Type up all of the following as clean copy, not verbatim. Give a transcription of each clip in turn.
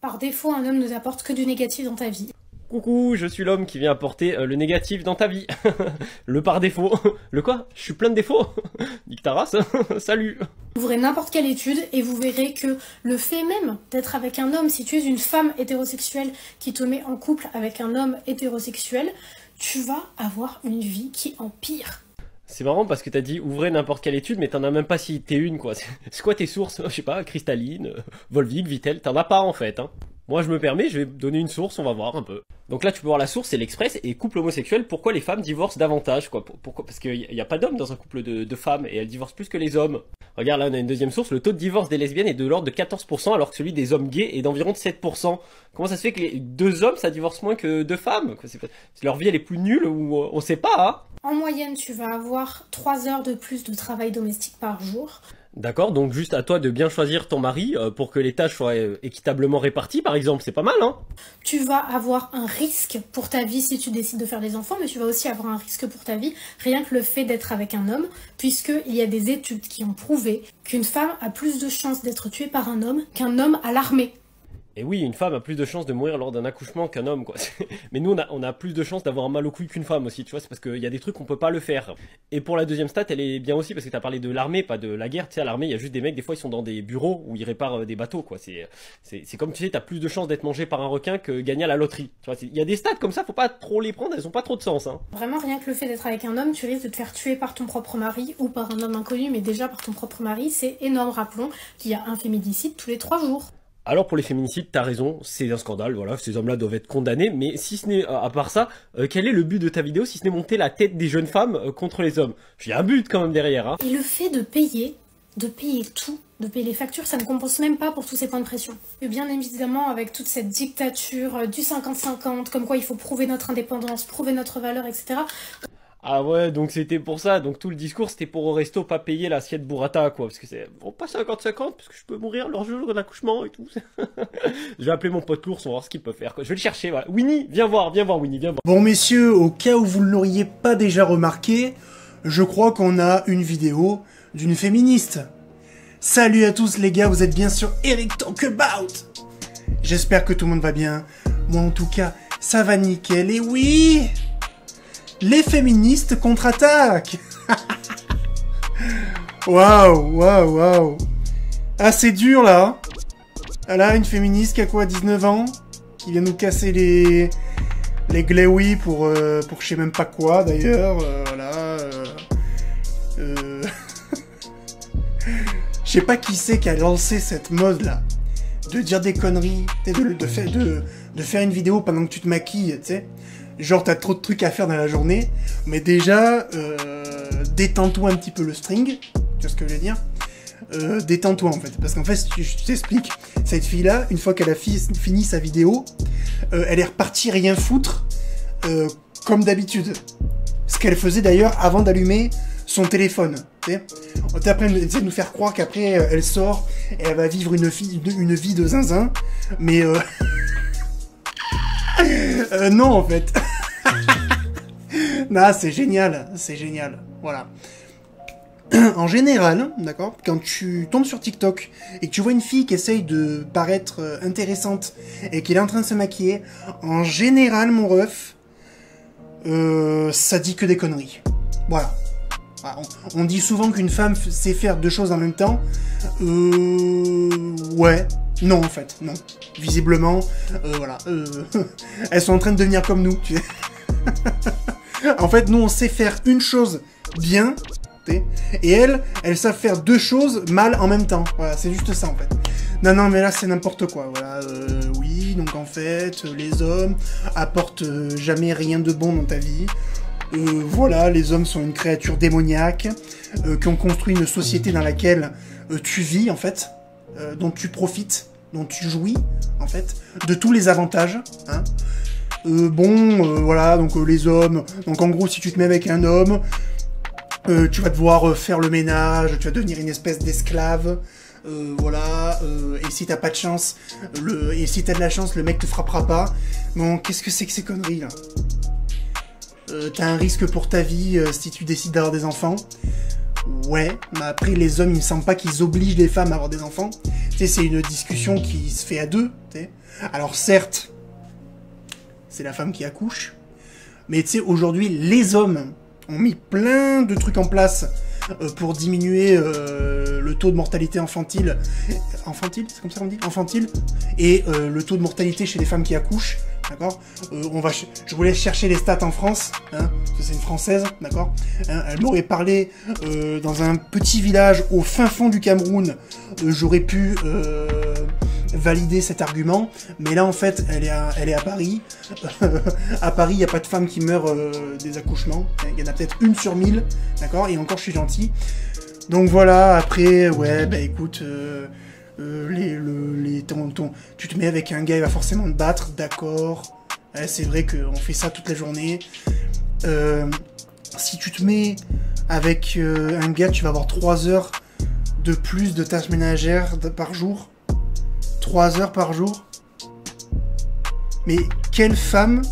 Par défaut, un homme ne t'apporte que du négatif dans ta vie. Coucou, je suis l'homme qui vient apporter le négatif dans ta vie. Le par défaut. Le quoi? Je suis plein de défauts. Nique ta race. Salut. Ouvrez n'importe quelle étude et vous verrez que le fait même d'être avec un homme, si tu es une femme hétérosexuelle qui te met en couple avec un homme hétérosexuel, tu vas avoir une vie qui empire. C'est marrant parce que t'as dit ouvrez n'importe quelle étude, mais t'en as même pas cité une, quoi. C'est quoi tes sources? Je sais pas, Cristalline, Volvic, Vittel, t'en as pas en fait, hein. Moi je me permets, je vais donner une source, on va voir un peu. Donc là tu peux voir la source, c'est l'Express, et couple homosexuel, pourquoi les femmes divorcent davantage, quoi? Pourquoi? Parce qu'il n'y a pas d'hommes dans un couple de femmes, et elles divorcent plus que les hommes. Regarde là on a une deuxième source, le taux de divorce des lesbiennes est de l'ordre de 14%, alors que celui des hommes gays est d'environ 7%. Comment ça se fait que les deux hommes ça divorce moins que deux femmes? Leur vie elle est plus nulle, ou on sait pas, hein? En moyenne, tu vas avoir 3 heures de plus de travail domestique par jour. D'accord, donc juste à toi de bien choisir ton mari pour que les tâches soient équitablement réparties, par exemple, c'est pas mal, hein? Tu vas avoir un risque pour ta vie si tu décides de faire des enfants, mais tu vas aussi avoir un risque pour ta vie, rien que le fait d'être avec un homme, puisqu'il y a des études qui ont prouvé qu'une femme a plus de chances d'être tuée par un homme qu'un homme à l'armée. Et oui, une femme a plus de chances de mourir lors d'un accouchement qu'un homme, quoi. Mais nous, on a plus de chances d'avoir un mal au couille qu'une femme aussi, tu vois, c'est parce qu'il y a des trucs qu'on peut pas le faire. Et pour la deuxième stat, elle est bien aussi, parce que t'as parlé de l'armée, pas de la guerre, tu sais, à l'armée, il y a juste des mecs, des fois, ils sont dans des bureaux où ils réparent des bateaux, quoi. C'est comme, tu sais, t'as plus de chances d'être mangé par un requin que gagner à la loterie. Tu vois, il y a des stats comme ça, faut pas trop les prendre, elles ont pas trop de sens, hein. Vraiment, rien que le fait d'être avec un homme, tu risques de te faire tuer par ton propre mari ou par un homme inconnu, mais déjà par ton propre mari, c'est énorme. Rappelons qu'il y a un féminicide tous les 3 jours. Alors pour les féminicides, t'as raison, c'est un scandale, voilà, ces hommes-là doivent être condamnés, mais si ce n'est, à part ça, quel est le but de ta vidéo si ce n'est monter la tête des jeunes femmes contre les hommes? Il y a un but quand même derrière, hein. Et le fait de payer tout, de payer les factures, ça ne compense même pas pour tous ces points de pression. Et bien évidemment, avec toute cette dictature du 50-50, comme quoi il faut prouver notre indépendance, prouver notre valeur, etc. Ah ouais, donc c'était pour ça, donc tout le discours c'était pour au resto pas payer l'assiette burrata, quoi, parce que c'est, bon, pas 50-50, parce que je peux mourir leur jour d'accouchement et tout. Je vais appeler mon pote l'ours, on va voir ce qu'il peut faire, quoi. Je vais le chercher, voilà. Winnie, viens voir Winnie, viens voir. Bon messieurs, au cas où vous ne l'auriez pas déjà remarqué, je crois qu'on a une vidéo d'une féministe. Salut à tous les gars, vous êtes bien sur Eric Talk About. J'espère que tout le monde va bien. Moi en tout cas, ça va nickel, et oui, les féministes contre-attaquent. Waouh. Ah, c'est dur, là. Ah là, une féministe qui a quoi, 19 ans, qui vient nous casser les gléouis pour je sais même pas quoi, d'ailleurs. Voilà. Je sais pas qui c'est qui a lancé cette mode-là. De dire des conneries, de faire une vidéo pendant que tu te maquilles, tu sais. Genre, t'as trop de trucs à faire dans la journée, mais déjà, détends-toi un petit peu le string, tu vois ce que je veux dire? Détends-toi, en fait, parce qu'en fait, je t'explique, cette fille-là, une fois qu'elle a fini sa vidéo, elle est repartie rien foutre, comme d'habitude. Ce qu'elle faisait d'ailleurs avant d'allumer son téléphone, tu sais. Après, elle essaie de nous faire croire qu'après, elle sort, et elle va vivre une vie de zinzin, mais non, en fait. Non, c'est génial, voilà. En général, d'accord, quand tu tombes sur TikTok et que tu vois une fille qui essaye de paraître intéressante et qui est en train de se maquiller, en général, mon ref, ça dit que des conneries. Voilà. On dit souvent qu'une femme sait faire deux choses en même temps. Ouais. Non, en fait, non. Visiblement, voilà. Elles sont en train de devenir comme nous, tu sais. En fait, nous, on sait faire une chose bien, et elles savent faire deux choses mal en même temps. Voilà, c'est juste ça, en fait. Non, mais là, c'est n'importe quoi, voilà. Oui, donc en fait, les hommes apportent jamais rien de bon dans ta vie. Voilà, les hommes sont une créature démoniaque, qui ont construit une société dans laquelle tu vis, en fait, dont tu profites, dont tu jouis, en fait, de tous les avantages, hein. Voilà, donc les hommes, donc en gros, si tu te mets avec un homme, tu vas devoir faire le ménage, tu vas devenir une espèce d'esclave, voilà, et si t'as pas de chance, et si t'as de la chance, le mec te frappera pas. Bon, qu'est-ce que c'est que ces conneries, là? T'as un risque pour ta vie si tu décides d'avoir des enfants. Ouais, mais après, les hommes, il me semble pas qu'ils obligent les femmes à avoir des enfants. Tu sais, c'est une discussion qui se fait à deux, tu sais. Alors, certes, c'est la femme qui accouche, mais tu sais, aujourd'hui, les hommes ont mis plein de trucs en place pour diminuer le taux de mortalité infantile, c'est comme ça qu'on dit, infantile, et le taux de mortalité chez les femmes qui accouchent, d'accord. Je voulais chercher les stats en France, hein, parce que c'est une Française, d'accord. Hein, elle m'aurait parlé dans un petit village au fin fond du Cameroun, j'aurais pu valider cet argument, mais là en fait elle est à Paris. À Paris il n'y a pas de femme qui meurt des accouchements, il y en a peut-être 1 sur 1000, d'accord, et encore je suis gentil. Donc voilà, après ouais bah écoute, tu te mets avec un gars, il va forcément te battre, d'accord, ouais, c'est vrai qu'on fait ça toute la journée. Si tu te mets avec un gars, tu vas avoir 3 heures de plus de tâches ménagères par jour. 3 heures par jour. Mais quelle femme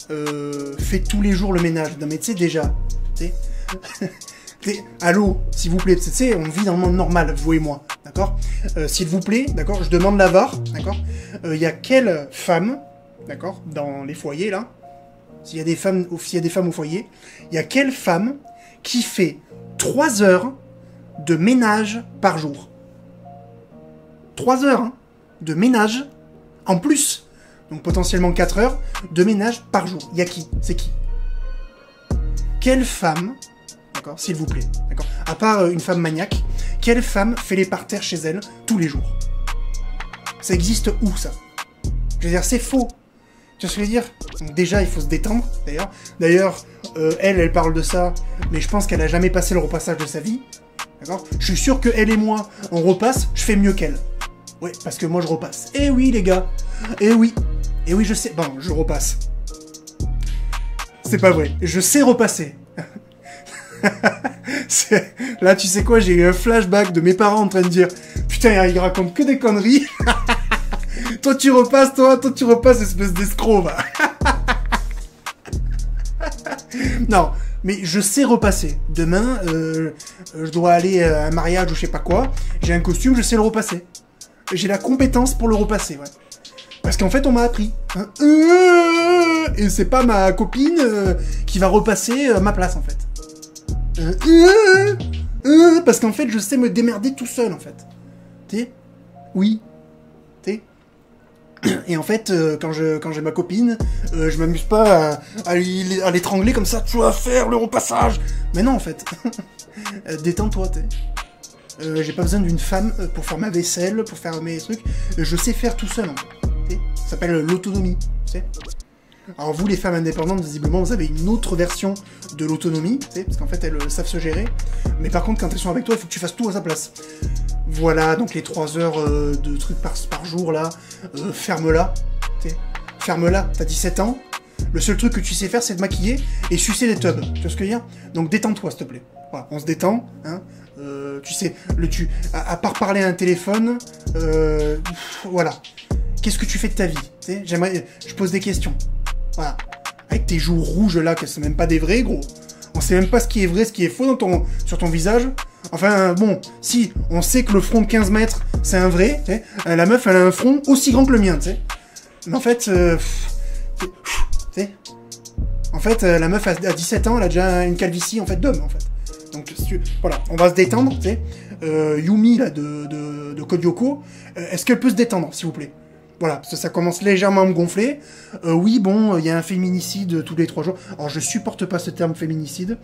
fait tous les jours le ménage? Non mais tu sais déjà, allô, s'il vous plaît, tu sais, on vit dans le monde normal, vous et moi, d'accord. S'il vous plaît, d'accord, je demande la VAR, d'accord. Il y a quelle femme, d'accord, dans les foyers là, s'il y a des femmes au foyer, il y a quelle femme qui fait 3 heures de ménage par jour? 3 heures hein, de ménage en plus. Donc potentiellement 4 heures de ménage par jour. Il y a qui? C'est qui? Quelle femme, d'accord, s'il vous plaît, d'accord, à part une femme maniaque, quelle femme fait les parterres chez elle tous les jours? Ça existe où ça? Je veux dire, c'est faux. Tu vois ce que je veux dire? Donc déjà, il faut se détendre, d'ailleurs. D'ailleurs, elle parle de ça, mais je pense qu'elle a jamais passé le repassage de sa vie. D'accord? Je suis sûr que elle et moi, on repasse, je fais mieux qu'elle. Ouais, parce que moi je repasse. Eh oui les gars, eh oui, je sais, bon, je repasse. C'est pas vrai, je sais repasser. Là tu sais quoi, j'ai eu un flashback de mes parents en train de dire « Putain, il raconte que des conneries. Toi tu repasses, espèce d'escroc, va. » Non, mais je sais repasser. Demain, je dois aller à un mariage ou je sais pas quoi, j'ai un costume, je sais le repasser. J'ai la compétence pour le repasser, ouais. Parce qu'en fait, on m'a appris. Hein. Et c'est pas ma copine qui va repasser ma place, en fait. Parce qu'en fait, je sais me démerder tout seul, en fait. T'es? Oui. T'es? Et en fait, quand j'ai ma copine, je m'amuse pas à l'étrangler comme ça. Tu vas faire le repassage. Mais non, en fait. Détends-toi, t'es. J'ai pas besoin d'une femme pour faire ma vaisselle, pour faire mes trucs. Je sais faire tout seul, en fait. Ça s'appelle l'autonomie, tu sais. Alors vous, les femmes indépendantes, visiblement, vous avez une autre version de l'autonomie, tu sais, parce qu'en fait, elles savent se gérer. Mais par contre, quand elles sont avec toi, il faut que tu fasses tout à sa place. Voilà, donc les 3 heures de trucs par jour, là, ferme-la, tu sais. Ferme-la, t'as 17 ans. Le seul truc que tu sais faire, c'est de maquiller et sucer des tubs. Tu vois ce que je veux dire? Donc détends-toi, s'il te plaît. Voilà, on se détend, hein. Tu sais, à part parler à un téléphone, voilà. Qu'est-ce que tu fais de ta vie? Je pose des questions. Voilà. Avec tes joues rouges là, que c'est même pas des vrais, gros. On sait même pas ce qui est vrai, ce qui est faux sur ton visage. Enfin, bon, si, on sait que le front de 15 mètres, c'est un vrai, tu sais. La meuf, elle a un front aussi grand que le mien, tu sais. Mais en fait, tu sais. En fait, la meuf, à 17 ans, elle a déjà une calvitie, en fait, d'homme, en fait. Donc, voilà, on va se détendre, tu sais. Yumi, là, de Code Lyoko, est-ce qu'elle peut se détendre, s'il vous plaît? Voilà, parce que ça commence légèrement à me gonfler. Oui, bon, il y a un féminicide tous les 3 jours. Alors, je supporte pas ce terme féminicide.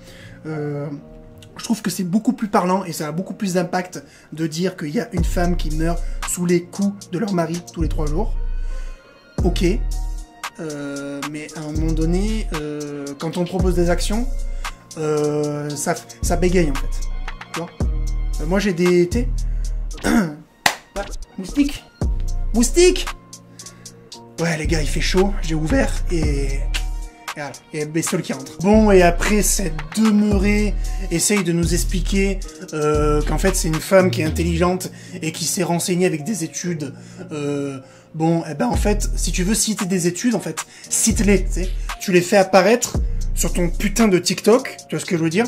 Je trouve que c'est beaucoup plus parlant et ça a beaucoup plus d'impact de dire qu'il y a une femme qui meurt sous les coups de leur mari tous les 3 jours. Ok. Mais à un moment donné, quand on propose des actions, ça bégaye, en fait. Tu vois, moi, j'ai des... Moustique. Moustique. Ouais, les gars, il fait chaud. J'ai ouvert et... Voilà, il y a une bestiole qui rentre. Bon, et après, cette demeurée essaye de nous expliquer qu'en fait, c'est une femme qui est intelligente et qui s'est renseignée avec des études. Bon, eh ben en fait, si tu veux citer des études, en fait, cite-les, tu sais. Tu les fais apparaître sur ton putain de TikTok, tu vois ce que je veux dire,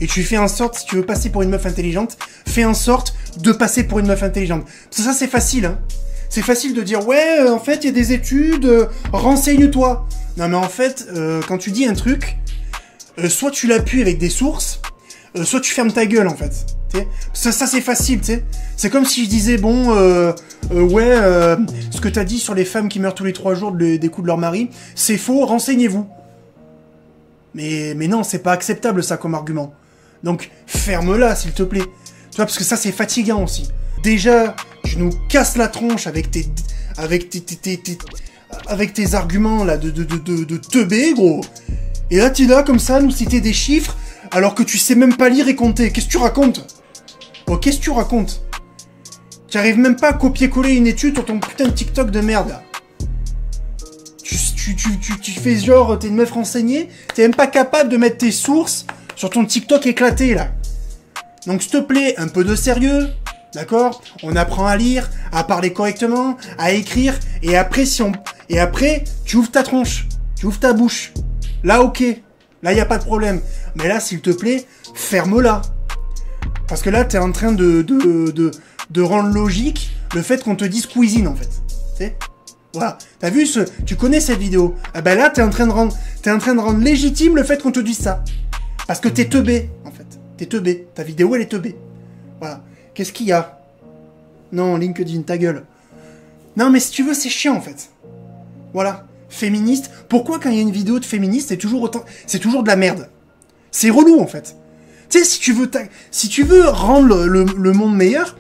et tu fais en sorte, si tu veux passer pour une meuf intelligente, fais en sorte de passer pour une meuf intelligente. Ça c'est facile, hein. C'est facile de dire, ouais, en fait, il y a des études, renseigne-toi. Non, mais en fait, quand tu dis un truc, soit tu l'appuies avec des sources, soit tu fermes ta gueule, en fait. Ça c'est facile, tu sais. C'est comme si je disais, bon, ouais, ce que t'as dit sur les femmes qui meurent tous les 3 jours des coups de leur mari, c'est faux, renseignez-vous. Mais non, c'est pas acceptable, ça, comme argument. Donc, ferme-la, s'il te plaît. Tu vois, parce que ça, c'est fatigant aussi. Déjà, tu nous casses la tronche avec tes arguments, là, de teubé, gros. Et là, t'es là, comme ça, nous citer des chiffres, alors que tu sais même pas lire et compter. Qu'est-ce que tu racontes? Oh, qu'est-ce que tu racontes? Tu arrives même pas à copier-coller une étude sur ton putain de TikTok de merde, là. Tu fais genre, t'es une meuf renseignée, t'es même pas capable de mettre tes sources sur ton TikTok éclaté, là. Donc, s'il te plaît, un peu de sérieux, d'accord? On apprend à lire, à parler correctement, à écrire, et après, tu ouvres ta tronche, tu ouvres ta bouche. Là, ok. Là, y a pas de problème. Mais là, s'il te plaît, ferme-la. Parce que là, t'es en train de rendre logique le fait qu'on te dise cuisine, en fait. Tu sais? Voilà. T'as vu tu connais cette vidéo. Ah ben là, t'es en train de rendre légitime le fait qu'on te dise ça. Parce que t'es teubé, en fait. T'es teubé. Ta vidéo, elle est teubée. Voilà. Qu'est-ce qu'il y a? Non, LinkedIn, ta gueule. Non, mais si tu veux, c'est chiant, en fait. Voilà. Féministe. Pourquoi quand il y a une vidéo de féministe, c'est toujours de la merde? C'est relou, en fait. Tu sais, si tu veux rendre le monde meilleur,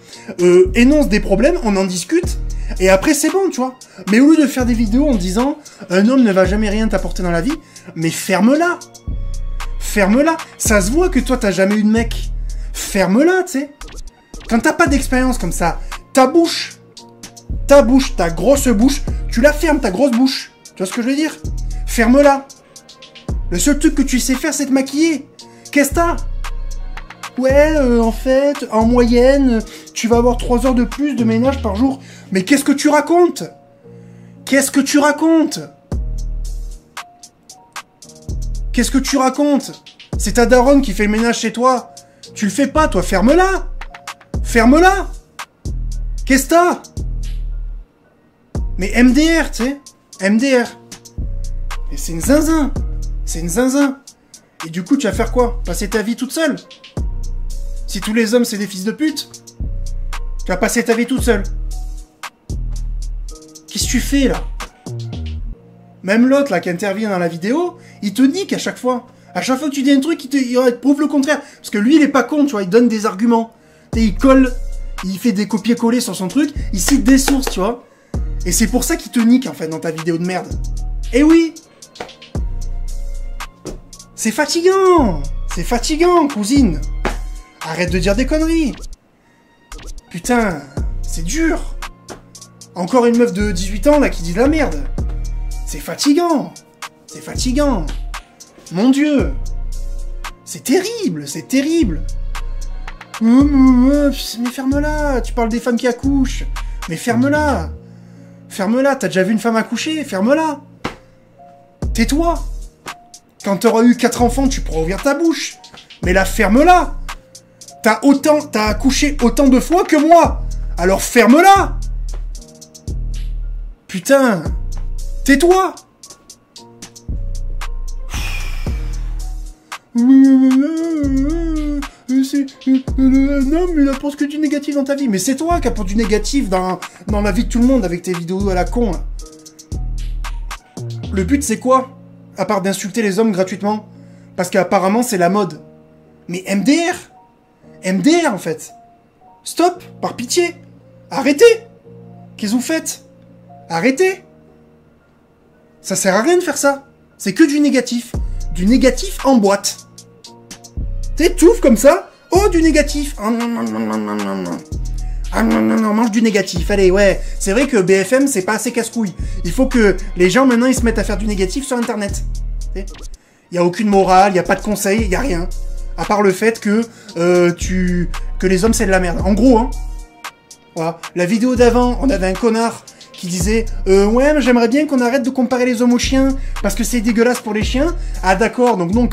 énonce des problèmes, on en discute, et après c'est bon, tu vois. Mais au lieu de faire des vidéos en disant un homme ne va jamais rien t'apporter dans la vie, mais ferme-la. Ferme-la. Ça se voit que toi t'as jamais eu de mec. Ferme-la, tu sais. Quand t'as pas d'expérience comme ça, ta grosse bouche, tu la fermes, ta grosse bouche. Tu vois ce que je veux dire? Ferme-la. Le seul truc que tu sais faire, c'est te maquiller. Qu'est-ce que t'as? Ouais, en fait, en moyenne, tu vas avoir 3 heures de plus de ménage par jour. Mais qu'est-ce que tu racontes? Qu'est-ce que tu racontes? Qu'est-ce que tu racontes? C'est ta daronne qui fait le ménage chez toi. Tu le fais pas, toi, ferme-la. Ferme-la. Qu'est-ce que t'as? Mais MDR, tu sais. MDR. Et c'est une zinzin. C'est une zinzin. Et du coup, tu vas faire quoi? Passer ta vie toute seule? Si tous les hommes, c'est des fils de pute, tu vas passer ta vie toute seule. Qu'est-ce que tu fais, là? Même l'autre, là, qui intervient dans la vidéo, il te nique à chaque fois. À chaque fois que tu dis un truc, il te prouve le contraire. Parce que lui, il est pas con, tu vois, il donne des arguments. Et il colle, il fait des copier-coller sur son truc, il cite des sources, tu vois. Et c'est pour ça qu'il te nique, en fait, dans ta vidéo de merde. Eh oui! C'est fatigant! C'est fatigant, cousine! Arrête de dire des conneries! Putain, c'est dur! Encore une meuf de 18 ans, là, qui dit de la merde! C'est fatigant! C'est fatigant! Mon Dieu! C'est terrible! C'est terrible! Mais ferme-la! Tu parles des femmes qui accouchent! Mais ferme-la! Ferme-la! T'as déjà vu une femme accoucher? Ferme-la! Tais-toi! Quand t'auras eu 4 enfants, tu pourras ouvrir ta bouche! Mais là, ferme-la! T'as accouché autant de fois que moi! Alors ferme-la! Putain! Tais-toi! Un homme, il apporte que du négatif dans ta vie. Mais c'est toi qui apporte du négatif dans la vie de tout le monde avec tes vidéos à la con, là. Le but, c'est quoi? À part d'insulter les hommes gratuitement? Parce qu'apparemment, c'est la mode. Mais MDR! MDR, en fait! Stop! Par pitié! Arrêtez! Qu'est-ce que vous faites? Arrêtez! Ça sert à rien de faire ça. C'est que du négatif. Du négatif en boîte. Tu sais, t'ouvres comme ça. Oh, du négatif. Ah non, non, non, non, non, non, non. Ah non, non, non, mange du négatif. Allez, ouais. C'est vrai que BFM, c'est pas assez casse-couille. Il faut que les gens, maintenant, ils se mettent à faire du négatif sur Internet. Il y a aucune morale, il y a pas de conseil, il y a rien. À part le fait que que les hommes, c'est de la merde. En gros, hein. Voilà. La vidéo d'avant, on avait un connard qui disait ouais, mais j'aimerais bien qu'on arrête de comparer les hommes aux chiens parce que c'est dégueulasse pour les chiens. Ah d'accord, donc nous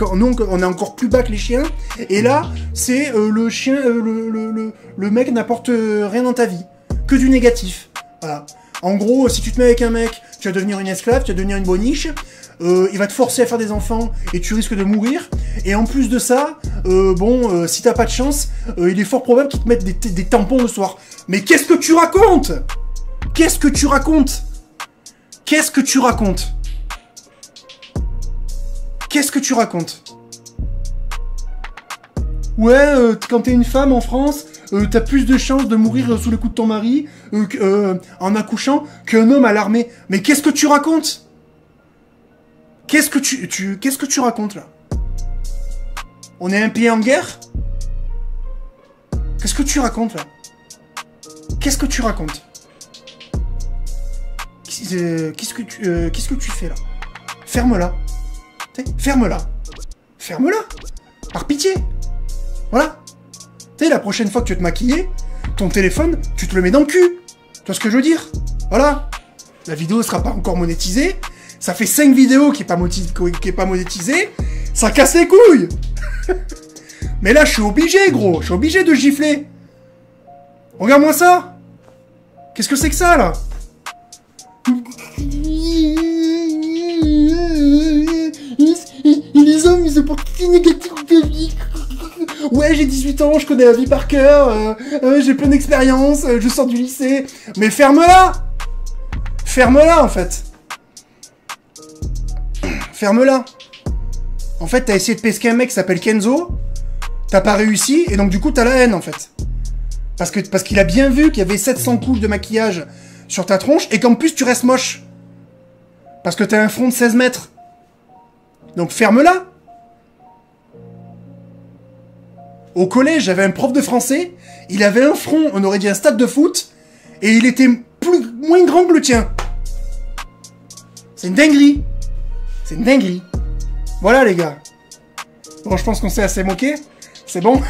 on est encore plus bas que les chiens. Et là, c'est le chien, le mec n'apporte rien dans ta vie, que du négatif. Voilà. En gros, si tu te mets avec un mec, tu vas devenir une esclave, tu vas devenir une boniche. Il va te forcer à faire des enfants et tu risques de mourir. Et en plus de ça, si t'as pas de chance, il est fort probable qu'ils te mettent des tampons le soir. Mais qu'est-ce que tu racontes? Qu'est-ce que tu racontes? Qu'est-ce que tu racontes? Qu'est-ce que tu racontes? Ouais, quand t'es une femme en France, t'as plus de chances de mourir sous les coups de ton mari en accouchant qu'un homme à l'armée. Mais qu'est-ce que tu racontes? Qu'est-ce que tu racontes là? On est un pays en guerre? Qu'est-ce que tu racontes là? Qu'est-ce que tu racontes? Qu'est-ce que tu fais là? Ferme-la. Ferme-la. Ferme-la. Par pitié. Voilà. Tu sais, la prochaine fois que tu veux te maquiller, ton téléphone, tu te le mets dans le cul. Tu vois ce que je veux dire? Voilà. La vidéo sera pas encore monétisée. Ça fait 5 vidéos qui est pas monétisée. Ça casse les couilles. Mais là, je suis obligé, gros. Je suis obligé de gifler. Regarde-moi ça. Qu'est-ce que c'est que ça, là? Les hommes, ils sont pas négatifs. Ouais, j'ai 18 ans, je connais la vie par cœur. J'ai plein d'expérience. Je sors du lycée. Mais ferme-la. Ferme-la, en fait. Ferme-la. En fait, t'as essayé de pesquer un mec qui s'appelle Kenzo. T'as pas réussi, et donc du coup, t'as la haine, en fait. Parce qu'il a bien vu qu'il y avait 700 couches de maquillage sur ta tronche, et qu'en plus, tu restes moche. Parce que t'as un front de 16 mètres. Donc ferme-la. Au collège, j'avais un prof de français, il avait un front, on aurait dit un stade de foot, et il était moins grand que le tien. C'est une dinguerie. C'est une dinguerie. Voilà, les gars. Bon, je pense qu'on s'est assez moqué. C'est bon?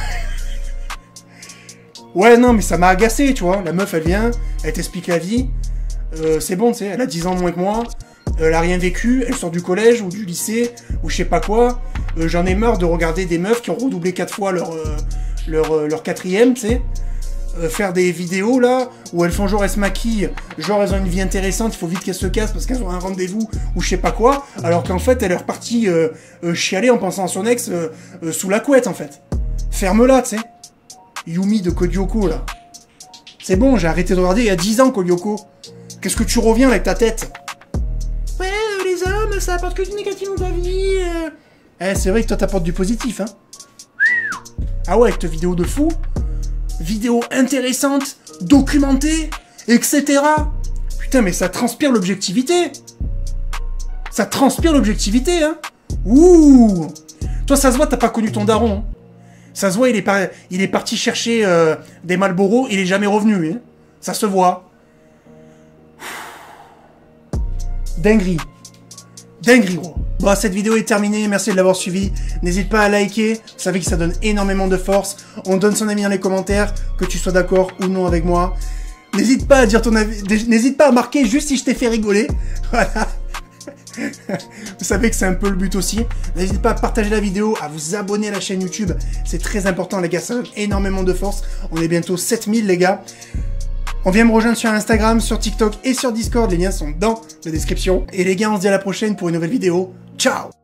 Ouais, non, mais ça m'a agacé, tu vois. La meuf, elle vient, elle t'explique la vie. C'est bon, tu sais, elle a 10 ans de moins que moi. Elle a rien vécu, elle sort du collège ou du lycée, ou je sais pas quoi. J'en ai marre de regarder des meufs qui ont redoublé 4 fois leur quatrième, tu sais. Faire des vidéos, là, où elles font genre, elles se maquillent, genre, elles ont une vie intéressante, il faut vite qu'elles se cassent parce qu'elles ont un rendez-vous, ou je sais pas quoi, alors qu'en fait, elle est repartie chialer en pensant à son ex sous la couette, en fait. Ferme-la, tu sais. Yumi de Kodioko, là. C'est bon, j'ai arrêté de regarder il y a 10 ans, Kodioko. Qu'est-ce que tu reviens avec ta tête? Ouais, les hommes, ça apporte que du négatif dans ta vie. Eh, c'est vrai que toi, t'apportes du positif, hein. Ah ouais, avec ta vidéo de fou. Vidéo intéressante, documentée, etc. Putain, mais ça transpire l'objectivité. Ça transpire l'objectivité, hein. Ouh. Toi, ça se voit, t'as pas connu ton daron. Hein. Ça se voit, il est parti chercher des Marlboro, il est jamais revenu. Hein. Ça se voit. Dinguerie. Dinguerie, gros. Bon, cette vidéo est terminée, merci de l'avoir suivi. N'hésite pas à liker, vous savez que ça donne énormément de force. On donne son avis dans les commentaires, que tu sois d'accord ou non avec moi. N'hésite pas à dire ton avis, n'hésite pas à marquer juste si je t'ai fait rigoler. Voilà. Vous savez que c'est un peu le but aussi. N'hésitez pas à partager la vidéo, à vous abonner à la chaîne YouTube. C'est très important, les gars, ça donne énormément de force. On est bientôt 7000, les gars. On vient me rejoindre sur Instagram, sur TikTok et sur Discord. Les liens sont dans la description. Et les gars, on se dit à la prochaine pour une nouvelle vidéo. Ciao!